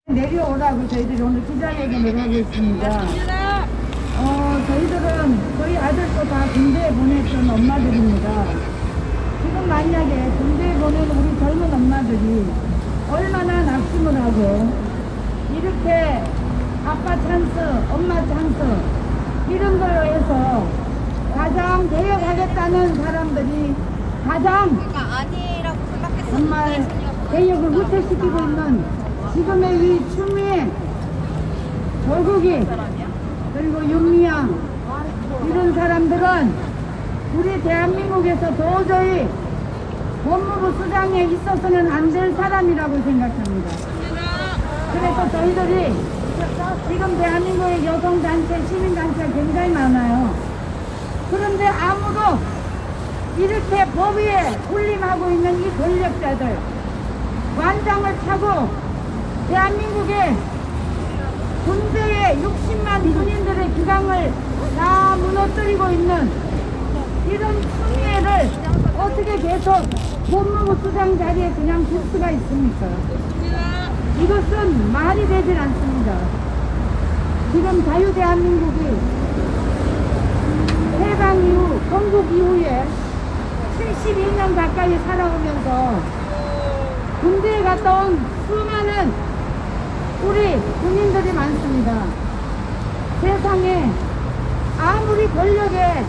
내려오라고 저희들이 오늘 기자회견을 하고 있습니다. 저희들은 저희 아들도 다 군대에 보냈던 엄마들입니다. 지금 만약에 군대에 보낸 우리 젊은 엄마들이 얼마나 낙심을 하고 이렇게 아빠 찬스, 엄마 찬스 이런 걸로 해서 가장 개혁하겠다는 사람들이 가장 정말 개혁을 후퇴시키고 있는 지금의 이 추미애, 조국이 그리고 윤미향 이런 사람들은 우리 대한민국에서 도저히 법무부 수장에 있어서는 안 될 사람이라고 생각합니다. 그래서 저희들이 지금 대한민국의 여성단체, 시민단체가 굉장히 많아요. 그런데 아무도 이렇게 법 위에 군림하고 있는 이 권력자들 완장을 차고 대한민국의 군대의 60만 군인들의 기강을 다 무너뜨리고 있는 이런 추미애를 어떻게 계속 법무부 수장 자리에 그냥 둘 수가 있습니까? 이것은 말이 되질 않습니다. 지금 자유대한민국이 해방 이후, 건국 이후에 72년 가까이 살아오면서 군대에 갔다 온 수많은 우리 군인들이 많습니다. 세상에 아무리 권력에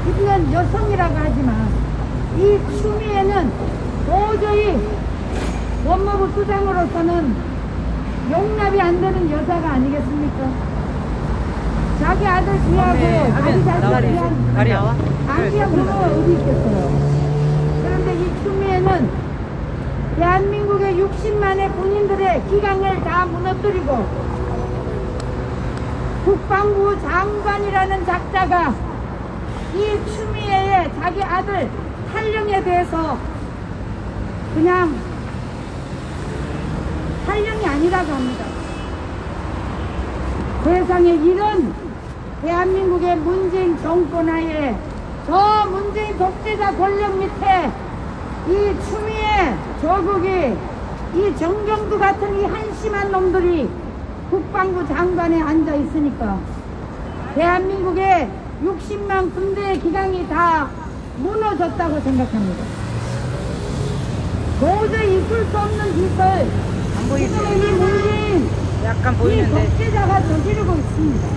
있는 여성이라고 하지만 이 추미애는 도저히 법무부 수장으로서는 용납이 안 되는 여자가 아니겠습니까? 자기 아들 귀하고 자기 자식 귀한 안 귀한 부모가 어디 있겠어요? 그런데 이 추미애는 대한민국의 60만의 군인들의 기강을 다 무너뜨리고 국방부 장관이라는 작자가 이 추미애의 자기 아들 탈령에 대해서 그냥 탈령이 아니라고 합니다. 세상에 이런 대한민국의 문재인 정권 하에 저 문재인 독재자 권력 밑에 이 추미애 조국이 이 정경두 같은 이 한심한 놈들이 국방부 장관에 앉아 있으니까 대한민국의 60만 군대의 기강이 다 무너졌다고 생각합니다. 도저히 있을 수 없는 짓을 지금 이 문재인 이 독재자가 저지르고 있습니다.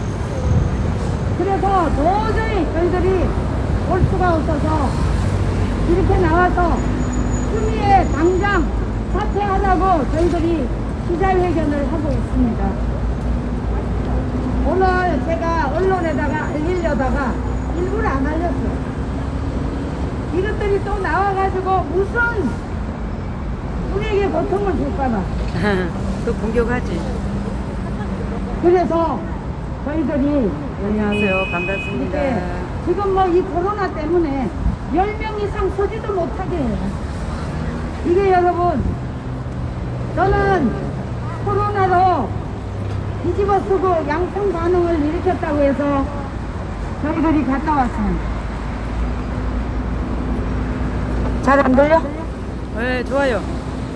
그래서 도저히 저희들이 올 수가 없어서 이렇게 나와서 추미애 당장 사퇴하자고 저희들이 기자회견을 하고 있습니다. 오늘 제가 언론에다가 알리려다가 일부러 안 알렸어요. 이것들이 또 나와가지고 무슨 우리에게 고통을 줄까봐. 또 공격하지. 그래서 저희들이 안녕하세요. 반갑습니다. 지금 뭐 이 코로나 때문에 10명 이상 서지도 못하게 해요. 이게 여러분, 저는 코로나로 뒤집어 쓰고 양성 반응을 일으켰다고 해서 저희들이 갔다 왔습니다. 잘 안 들려? 네, 좋아요.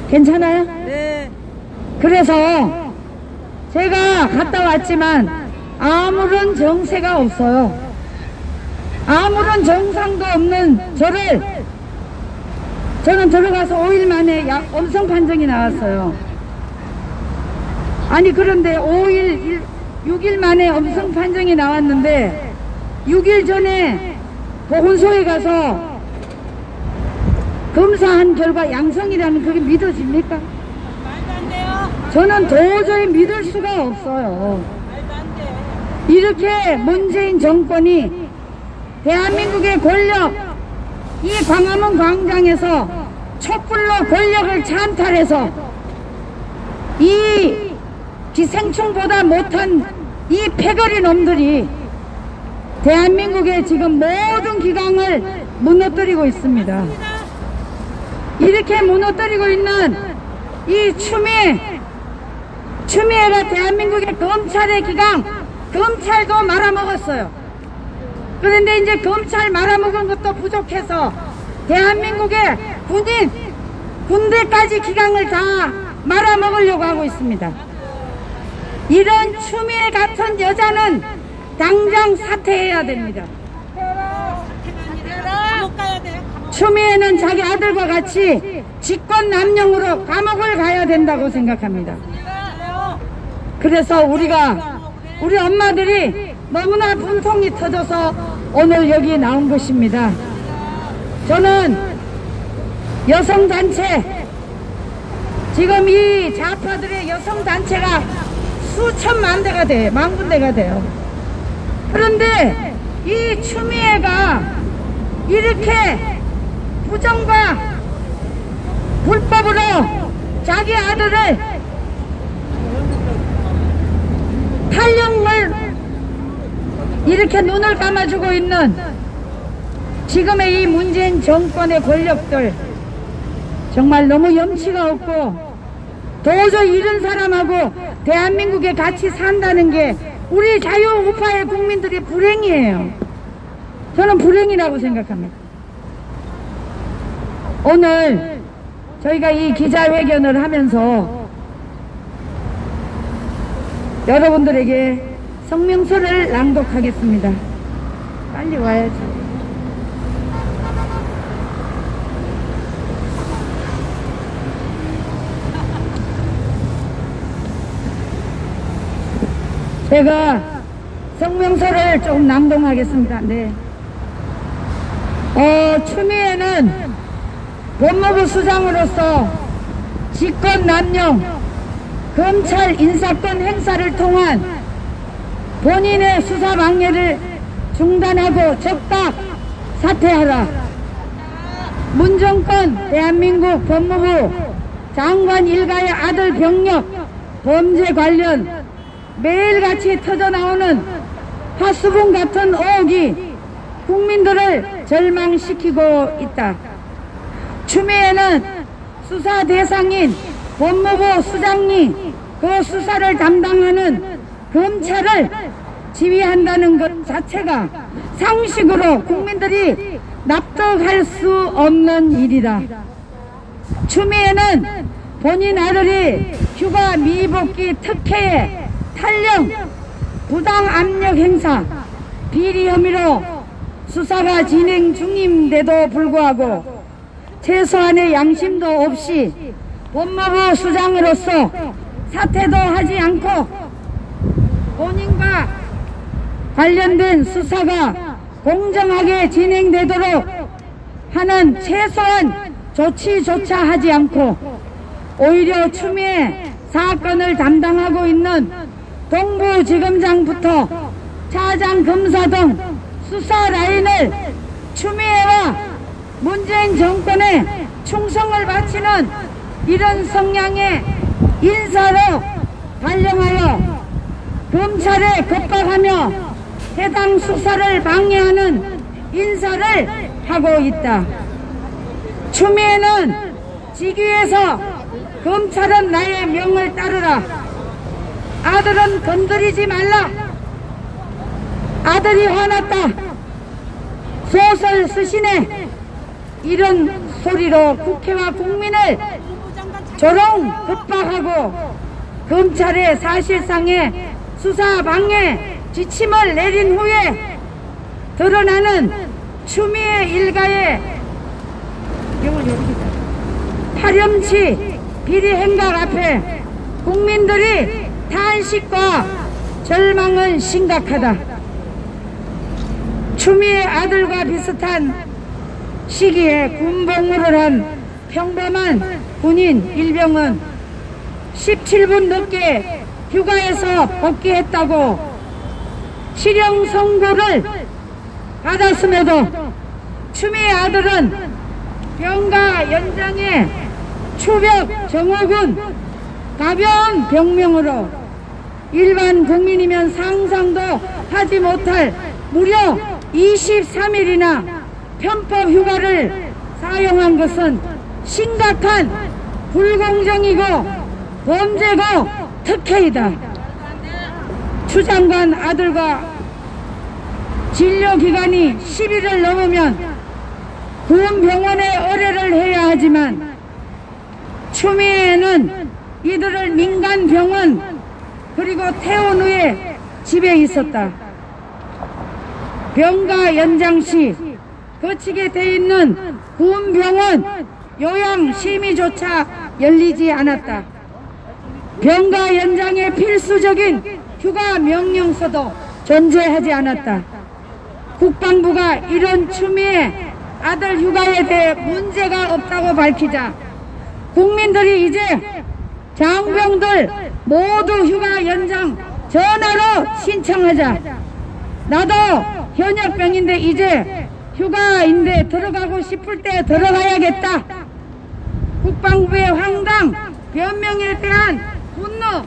괜찮아요? 네. 그래서 제가 갔다 왔지만 아무런 정세가 없어요. 아무런 정상도 없는 저는 들어가서 5일 만에 엄성 판정이 나왔어요. 아니 그런데 6일 만에 엄성 판정이 나왔는데 6일 전에 보건소에 가서 검사한 결과 양성이라는 그게 믿어집니까? 말도 안 돼요. 저는 도저히 믿을 수가 없어요. 말도 안 돼. 이렇게 문재인 정권이 대한민국의 권력, 이 광화문 광장에서 촛불로 권력을 찬탈해서 이 기생충보다 못한 이 패거리 놈들이 대한민국의 지금 모든 기강을 무너뜨리고 있습니다. 이렇게 무너뜨리고 있는 이 추미애가 대한민국의 검찰의 기강, 검찰도 말아먹었어요. 그런데 이제 검찰 말아먹은 것도 부족해서 대한민국의 군대까지 기강을 다 말아먹으려고 하고 있습니다. 이런 추미애 같은 여자는 당장 사퇴해야 됩니다. 감옥 가야 돼요. 추미애는 자기 아들과 같이 직권남용으로 감옥을 가야 된다고 생각합니다. 그래서 우리 엄마들이 너무나 분통이 터져서 오늘 여기 나온 것입니다. 저는 여성단체, 지금 이 좌파들의 여성단체가 수천만 대가 돼요. 만 군데가 돼요. 그런데 이 추미애가 이렇게 부정과 불법으로 자기 아들을 탈영을 이렇게 눈을 감아주고 있는 지금의 이 문재인 정권의 권력들, 정말 너무 염치가 없고 도저히 이런 사람하고 대한민국에 같이 산다는 게 우리 자유우파의 국민들이 불행이에요. 저는 불행이라고 생각합니다. 오늘 저희가 이 기자회견을 하면서 여러분들에게 성명서를 낭독하겠습니다. 빨리 와야지. 제가 성명서를 좀 낭독하겠습니다. 네. 추미애는 법무부 수장으로서 직권남용 검찰 인사권 행사를 통한 본인의 수사 방해를 중단하고 즉각 사퇴하라. 문정권 대한민국 법무부 장관 일가의 아들 병력 범죄 관련 매일같이 터져나오는 하수분 같은 의혹이 국민들을 절망시키고 있다. 추미애는 수사 대상인 법무부 수장이 그 수사를 담당하는 검찰을 지휘한다는 것 자체가 상식으로 국민들이 납득할 수 없는 일이다. 추미애는 본인 아들이 휴가 미복귀 특혜에 탈영, 부당 압력 행사, 비리 혐의로 수사가 진행 중인데도 불구하고 최소한의 양심도 없이 법무부 수장으로서 사퇴도 하지 않고 본인과 관련된 수사가 공정하게 진행되도록 하는 최소한 조치조차 하지 않고 오히려 추미애 사건을 담당하고 있는 동부지검장부터 차장검사 등 수사 라인을 추미애와 문재인 정권에 충성을 바치는 이런 성향의 인사로 발령하여 검찰에 겁박하며 해당 수사를 방해하는 인사를 하고 있다. 추미애는 직위에서 검찰은 나의 명을 따르라, 아들은 건드리지 말라, 아들이 화났다, 소설 쓰시네, 이런 소리로 국회와 국민을 조롱 겁박하고 검찰의 사실상의 수사 방해 지침을 내린 후에 드러나는 추미애 일가의 파렴치 비리 행각 앞에 국민들이 탄식과 절망은 심각하다. 추미애 아들과 비슷한 시기에 군복무를 한 평범한 군인 일병은 17분 늦게 휴가에서 복귀했다고 실형 선고를 받았음에도 추미애 아들은 병가 연장의 추벽 정호군 가벼운 병명으로 일반 국민이면 상상도 하지 못할 무려 23일이나 편법 휴가를 사용한 것은 심각한 불공정이고 범죄고 특혜이다. 추 장관 아들과 진료기간이 10일을 넘으면 군 병원에 의뢰를 해야 하지만 추미애는 이들을 민간 병원 그리고 퇴원 후에 집에 있었다. 병가 연장 시 거치게 돼 있는 군병원 요양심의조차 열리지 않았다. 병가 연장의 필수적인 휴가 명령서도 존재하지 않았다. 국방부가 이런 추미애 아들 휴가에 대해 문제가 없다고 밝히자 국민들이 이제 장병들 모두 휴가 연장 전화로 신청하자. 나도 현역병인데 이제 휴가인데 들어가고 싶을 때 들어가야겠다. 국방부의 황당 변명에 대한 분노,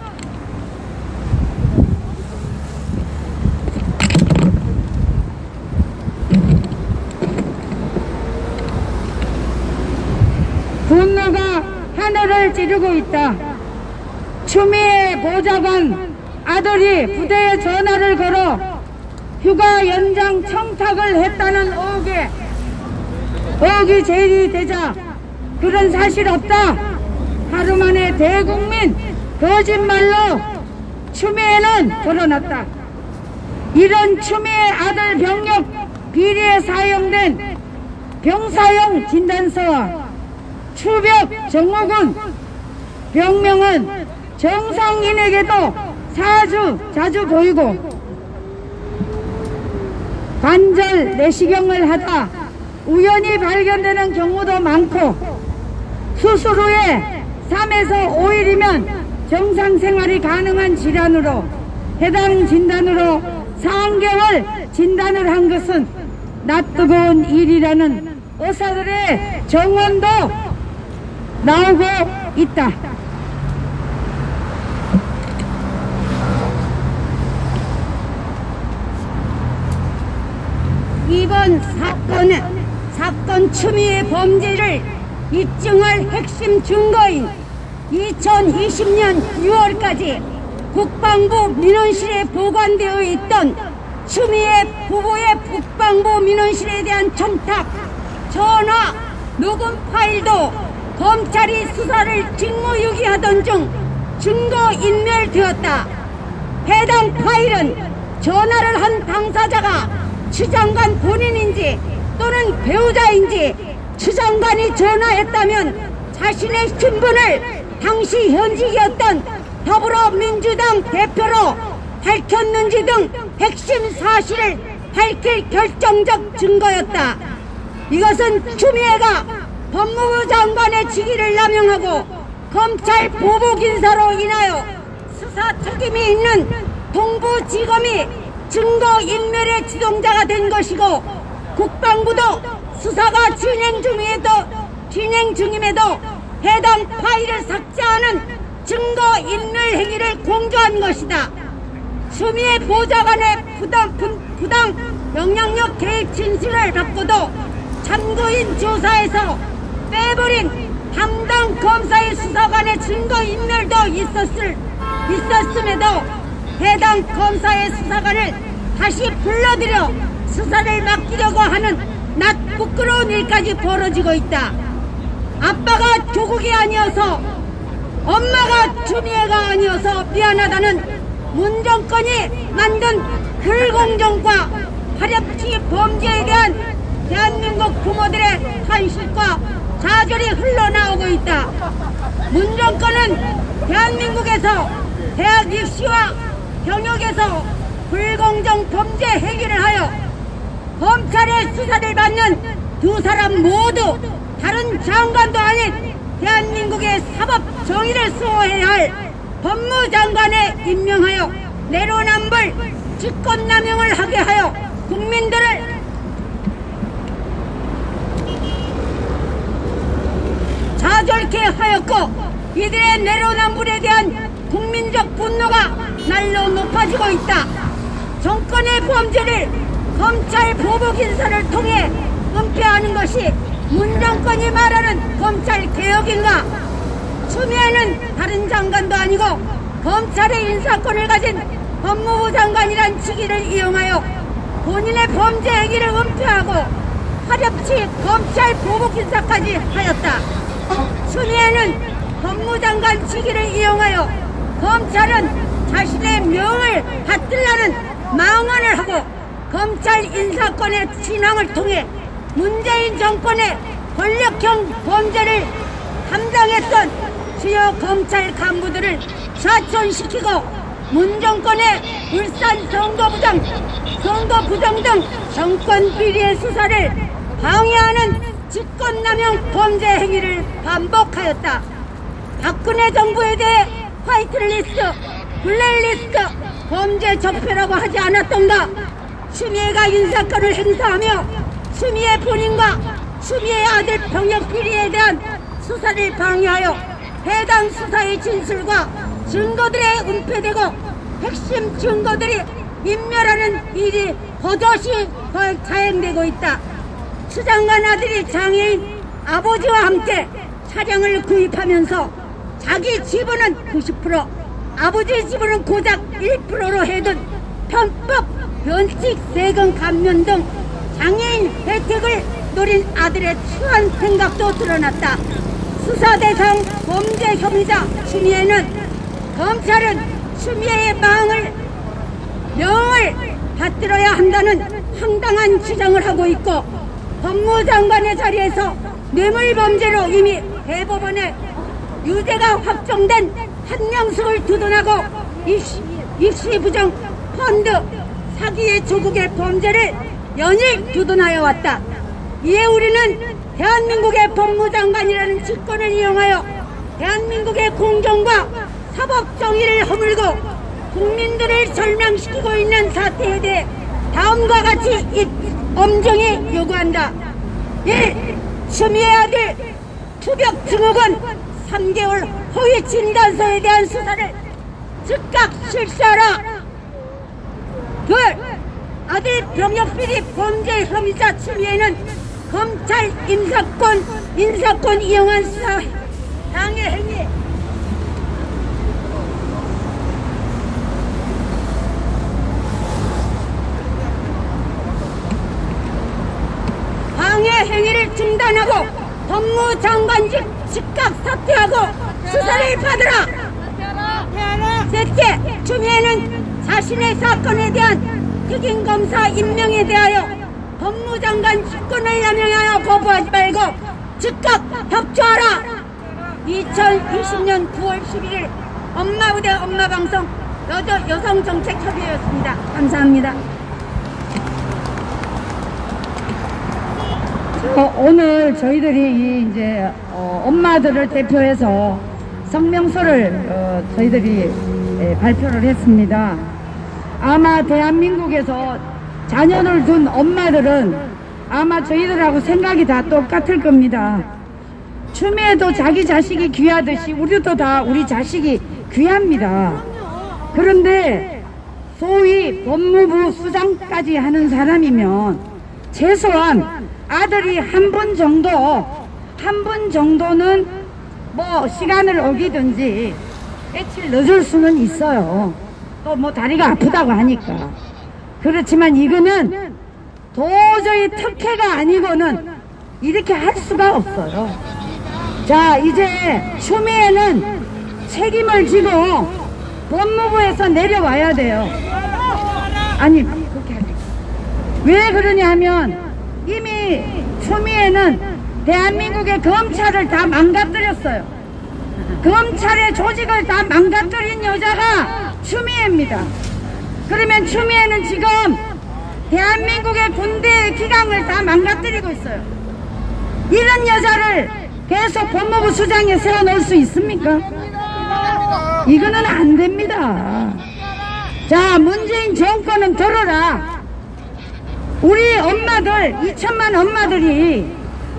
분노가 하늘을 찌르고 있다. 추미애 보좌관 아들이 부대에 전화를 걸어 휴가 연장 청탁을 했다는 의혹이 제기되자 그런 사실 없다. 하루 만에 대국민 거짓말로 추미애는 드러났다. 이런 추미애 아들 병력 비리에 사용된 병사용 진단서와 추벽 정호군 병명은 정상인에게도 자주 보이고 관절 내시경을 하다 우연히 발견되는 경우도 많고 수술 후에 3에서 5일이면 정상 생활이 가능한 질환으로 해당 진단으로 3개월 진단을 한 것은 낯뜨거운 일이라는 의사들의 정언도 나오고 있다. 이번 사건 추미애 범죄를 입증할 핵심 증거인 2020년 6월까지 국방부 민원실에 보관되어 있던 추미애 부부의 국방부 민원실에 대한 청탁, 전화, 녹음 파일도 검찰이 수사를 직무유기하던 중 증거인멸되었다. 해당 파일은 전화를 한 당사자가 추 장관 본인인지 또는 배우자인지 추 장관이 전화했다면 자신의 신분을 당시 현직이었던 더불어민주당 대표로 밝혔는지 등 핵심 사실을 밝힐 결정적 증거였다. 이것은 추미애가 법무부 장관의 직위를 남용하고 검찰 보복 인사로 인하여 수사 책임이 있는 동부지검이 증거인멸의 주동자가 된 것이고 국방부도 수사가 진행 중임에도 해당 파일을 삭제하는 증거인멸 행위를 공조한 것이다. 추미애 보좌관의 부당 영향력 개입 진술을 받고도 참고인 조사에서 빼버린 담당 검사의 수사관의 증거인멸도 있었음에도 해당 검사의 수사관을 다시 불러들여 수사를 맡기려고 하는 낯 부끄러운 일까지 벌어지고 있다. 아빠가 조국이 아니어서 엄마가 추미애가 아니어서 미안하다는 문정권이 만든 불공정과 화렵지 범죄에 대한 대한민국 부모들의 탄식과 좌절이 흘러나오고 있다. 문정권은 대한민국에서 대학 입시와 병역에서 불공정 범죄 행위를 하여 검찰의 수사를 받는 두 사람 모두 다른 장관도 아닌 대한민국의 사법 정의를 수호해야 할 법무장관에 임명하여 내로남불 직권남용을 하게 하여 국민들을 좌절케 하였고 이들의 내로남불에 대한 국민적 분노가 날로 높아지고 있다. 정권의 범죄를 검찰 보복 인사를 통해 은폐하는 것이 문정권이 말하는 검찰 개혁인가? 추미애는 다른 장관도 아니고 검찰의 인사권을 가진 법무부 장관이란 직위를 이용하여 본인의 범죄 행위를 은폐하고 화렵치 검찰 보복 인사까지 하였다. 추미애는 법무장관 직위를 이용하여 검찰은 자신의 명을 받들라는 망언을 하고 검찰 인사권의 진앙을 통해 문재인 정권의 권력형 범죄를 담당했던 주요 검찰 간부들을 사천시키고 문정권의 울산 선거부정 등 정권 비리의 수사를 방해하는 직권남용 범죄 행위를 반복하였다. 박근혜 정부에 대해 화이트리스트, 블랙리스트 범죄 적폐라고 하지 않았던가? 추미애가 인사권을 행사하며 추미애 본인과 추미애 아들 병역 비리에 대한 수사를 방해하여 해당 수사의 진술과 증거들에 은폐되고 핵심 증거들이 인멸하는 일이 버젓이 자행되고 있다. 추 장관 아들이 장애인 아버지와 함께 차량을 구입하면서 자기 지분은 90%, 아버지 지분은 고작 1%로 해둔 편법 변칙 세금 감면 등 장애인 혜택을 노린 아들의 추한 생각도 드러났다. 수사 대상 범죄 혐의자 추미애는 검찰은 추미애의 명을 받들어야 한다는 황당한 주장을 하고 있고 법무장관의 자리에서 뇌물범죄로 이미 대법원에 유죄가 확정된 한명숙을 두둔하고 입시부정 펀드 사기의 조국의 범죄를 연일 두둔하여 왔다. 이에 우리는 대한민국의 법무장관이라는 직권을 이용하여 대한민국의 공정과 사법정의를 허물고 국민들을 절망시키고 있는 사태에 대해 다음과 같이 엄정히 요구한다. 1. 추미애 아들 투벽 증후군 3개월 허위 진단서에 대한 수사를 즉각 실시하라. 2. 아들 병역비리 범죄 혐의자 추미애는 검찰 인사권 이용한 수사 방해 행위 행위를 중단하고 법무장관직 즉각 사퇴하고 수사를 받으라. 셋째, 추미애는 자신의 사건에 대한 특임검사 임명에 대하여 법무장관 직권을 남용하여 거부하지 말고 즉각 협조하라. 2020년 9월 11일 엄마부대 엄마방송 여성정책협의회였습니다. 감사합니다. 오늘 저희들이 이제 엄마들을 대표해서 성명서를 저희들이 발표를 했습니다. 아마 대한민국에서 자녀를 둔 엄마들은 아마 저희들하고 생각이 다 똑같을 겁니다. 추미애도 자기 자식이 귀하듯이 우리도 다 우리 자식이 귀합니다. 그런데 소위 법무부 수장까지 하는 사람이면 최소한 아들이 한 분 정도는 뭐 시간을 어기든지 며칠 늦을 수는 있어요. 또 뭐 다리가 아프다고 하니까. 그렇지만 이거는 도저히 특혜가 아니고는 이렇게 할 수가 없어요. 자, 이제 추미애는 책임을 지고 법무부에서 내려와야 돼요. 아니, 그렇게 하지. 왜 그러냐 하면 이미 추미애는 대한민국의 검찰을 다 망가뜨렸어요. 검찰의 조직을 다 망가뜨린 여자가 추미애입니다. 그러면 추미애는 지금 대한민국의 군대의 기강을 다 망가뜨리고 있어요. 이런 여자를 계속 법무부 수장에 세워놓을 수 있습니까? 이거는 안 됩니다. 자, 문재인 정권은 들어라. 우리 엄마들, 2천만 엄마들이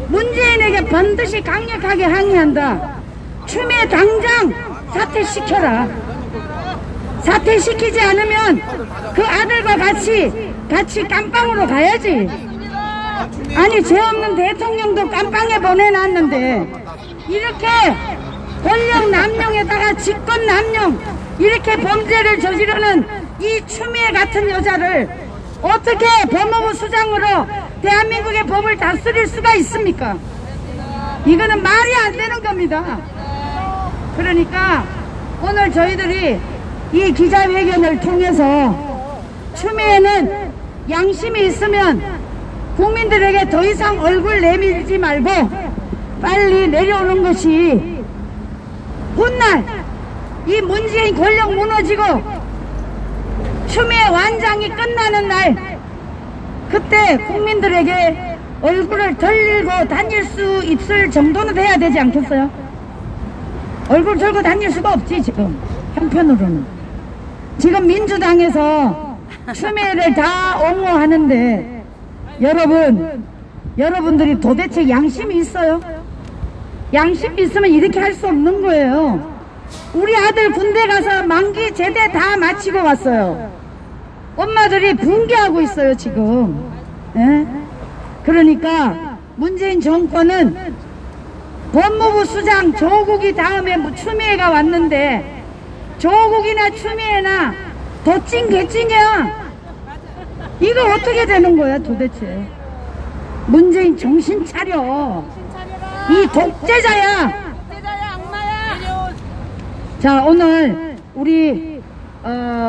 문재인에게 반드시 강력하게 항의한다. 추미애 당장 사퇴시켜라. 사퇴시키지 않으면 그 아들과 같이 깜빵으로 가야지. 아니, 죄 없는 대통령도 깜빵에 보내놨는데 이렇게 권력 남용에다가 직권 남용, 이렇게 범죄를 저지르는 이 추미애 같은 여자를 어떻게 법무부 수장으로 대한민국의 법을 다스릴 수가 있습니까? 이거는 말이 안 되는 겁니다. 그러니까 오늘 저희들이 이 기자회견을 통해서 추미애는 양심이 있으면 국민들에게 더 이상 얼굴 내밀지 말고 빨리 내려오는 것이 훗날 이 문재인 권력 무너지고 추미애 완장이 끝나는 날, 그때 국민들에게 얼굴을 들고 다닐 수 있을 정도는 돼야 되지 않겠어요? 얼굴 들고 다닐 수가 없지 지금 형편으로는. 지금 민주당에서 추미애를 다 옹호하는데 여러분들이 도대체 양심이 있어요? 양심이 있으면 이렇게 할 수 없는 거예요. 우리 아들 군대 가서 만기 제대 다 마치고 왔어요. 엄마들이 붕괴하고 있어요 지금. 예? 그러니까 문재인 정권은 법무부 수장 조국이 다음에 추미애가 왔는데 조국이나 추미애나 도찐 개찐이야. 이거 어떻게 되는 거야 도대체. 문재인 정신 차려. 이 독재자야. 자, 오늘 우리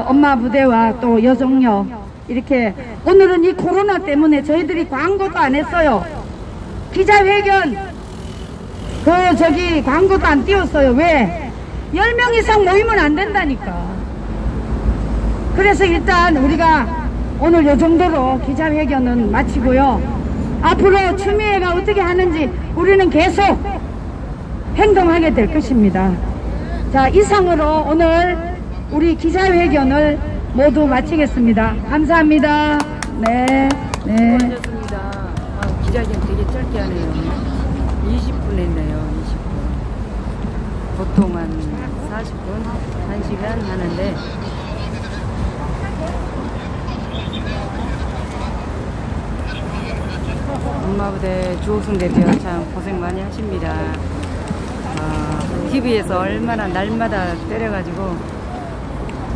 엄마 부대와 또 여성역 이렇게 오늘은 이 코로나 때문에 저희들이 광고도 안 했어요. 기자회견 광고도 안 띄웠어요. 왜? 10명 이상 모이면 안 된다니까. 그래서 일단 우리가 오늘 요 정도로 기자회견은 마치고요. 앞으로 추미애가 어떻게 하는지 우리는 계속 행동하게 될 것입니다. 자, 이상으로 오늘 우리 기자회견을 모두 마치겠습니다. 감사합니다. 네. 수고하셨습니다. 기자회견 되게 짧게 하네요. 20분 했네요. 20분. 보통 한 40분, 1시간 하는데 엄마부대 주옥순 대표 참 고생 많이 하십니다. TV에서 얼마나 날마다 때려가지고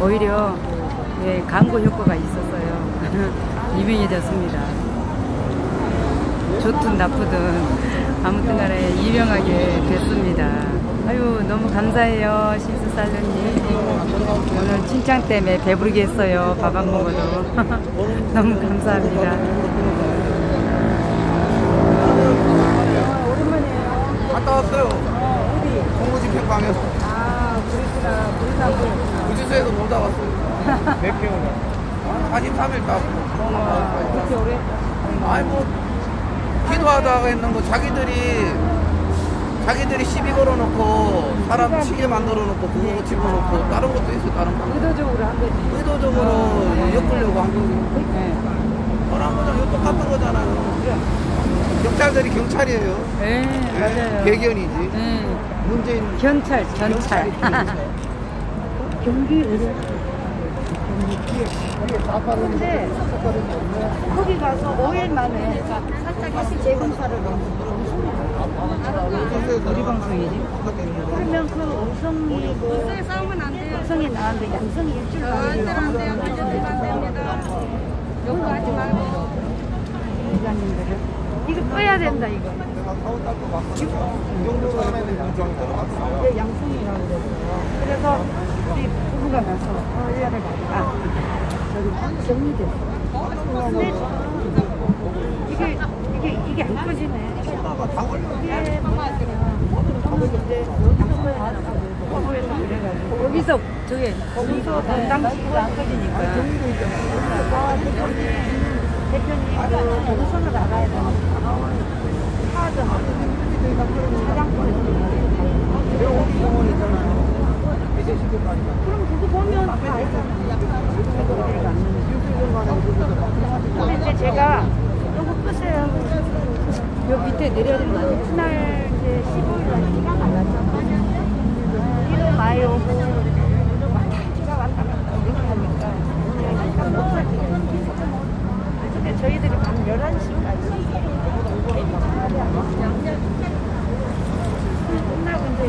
오히려 광고 효과가 있었어요. 유명해졌습니다. 좋든 나쁘든 아무튼 간에 유명하게 됐습니다. 아유, 너무 감사해요, 신수살루님. 오늘 칭찬 때문에 배부르게 했어요. 밥 안 먹어도. 너무 감사합니다. 갔다 왔어요. 공무집행방에서. 그랬구나. 구치소에서 놀다 왔어요. 몇 개월? 43일 따고. 그렇게 오래? 아니 뭐 기도하다가 했는 거 자기들이 시비 걸어놓고 사람 치게 만들어놓고 그거 집어넣고 다른 것도 있어. 다른 거 의도적으로 한 거지. 의도적으로 엮으려고 한 거고. 네. 그런 거랑 이거 똑같은 거잖아요. 경찰들이 경찰이에요. 네, 맞아요. 개견이지. 네. 문재인 견찰. 경기 의료. 근데 거기 가서 5일 만에 살짝 다시 재검사를 우리 방송이지. 그러면 그 음성이 음성에 싸우면 안 돼요. 음성이 나왔는데 양성이 일주일 만에 안 돼요. 걸려들면 안 됩니다. 요구하지 말고 기자님들을 이거 꺼야 된다 이거. 이게 양성이라고 그랬어요. 그래서 우리 부부가 가서 의뢰를 받다가 저기 정리됐어. 근데 이게 안 꺼지네. 여기서 거기서 담당 직원 안 꺼지니까. 대표님 우선을 나가야 되는 카드하고 그럼 그거 보면 다 알잖아요. 근데 이제 제가 요거 끄세요. 요 밑에 내려야 되는 거 아니에요? 그날 이제 15일날 비가 많았잖아요. 비도 많이 오고 비가 왔다 갔다 이렇게 하니까 제가 잠깐 못 살게요. 근데 저희들이 밤 11시까지 끝나고 이제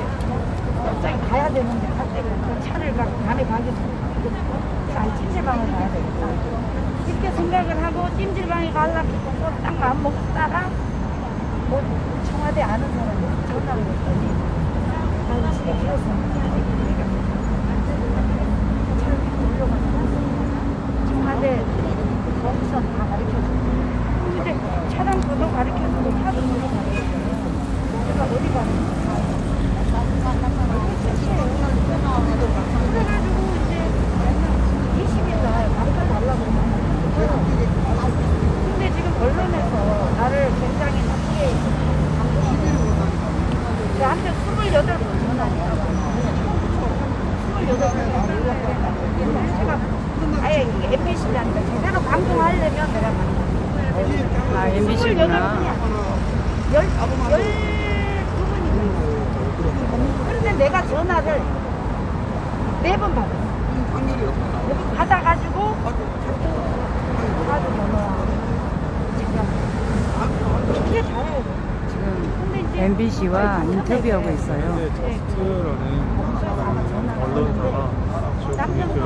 갑자기 가야 되는데 갈 때가 차를 밤에 가기 전에 찜질방을 가야 되겠다. 이렇게 생각을 하고 찜질방에 가려고 딱 마음 먹다가 뭐 청와대 아는 사람이 전화를 했더니 집에 길었어. 중간에 거기서 다 가르쳐주고. 근데 차량 번호 가르쳐주고 차도 번호 가르쳐주고. 내가 어디 가는지 그래가지고 이제 20일 날 가르쳐 달라고 근데 지금 언론에서 나를 굉장히 나쁘게 한테 28번 전화했다고 28번 제가 아예 MBC라니까 제대로 방송하려면 내가 아, MBC구나. 12분이고 그런데 내가 전화를 4번 받았어. 받아가지고 가지고 어떻게 잘해요. 지금 MBC와 인터뷰하고 있어요. 언론사가 남편도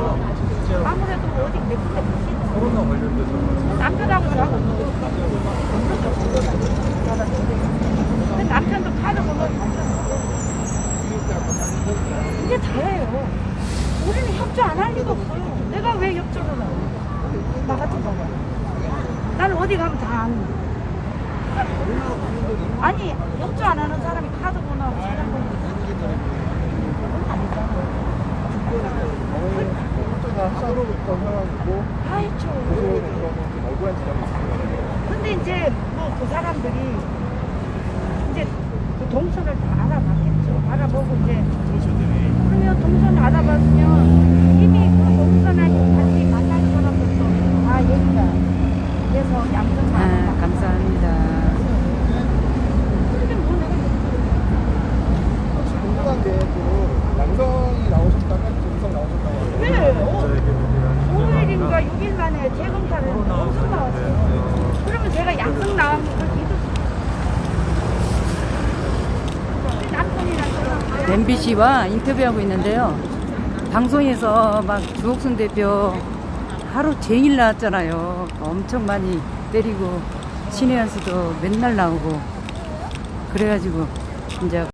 아무래도 어디 몇 군데 코로나 관련돼서 남편하고 저하고 근데 남편도 카드 번호 이게 다예요. 우리는 협조 안 할 리가 없어요. 내가 왜 협조를 해? 나 같은 거. 나는 어디 가면 다 아는 아니 협조 안 하는 사람이 카드 번호하고 차량 번호 서로 건강하고 다 했죠. 억울한 지점이 있습니다. 근데 이제 뭐 그 사람들이 이제 그 동선을 다 알아봤겠죠. 알아보고 이제 그러면 동선 알아봤으면 이미 그 동선하고 같이 만날 사람들도 다 얘기가 그래서 양성 아, 나눠 감사합니다. 근데 뭐 내가 궁금한 게 또 양성이 나오셨다가 음성 나오셨다고 하고 왜? 5일인가 6일 만에 재검사를 엄청 나왔어요. 그러면 제가 양성 나온 걸 믿을 수 남편이랑 저랑 MBC와 인터뷰하고 있는데요. 방송에서 막 주옥순 대표 하루 종일 나왔잖아요. 엄청 많이 때리고 신혜연 씨도 맨날 나오고 그래가지고 이제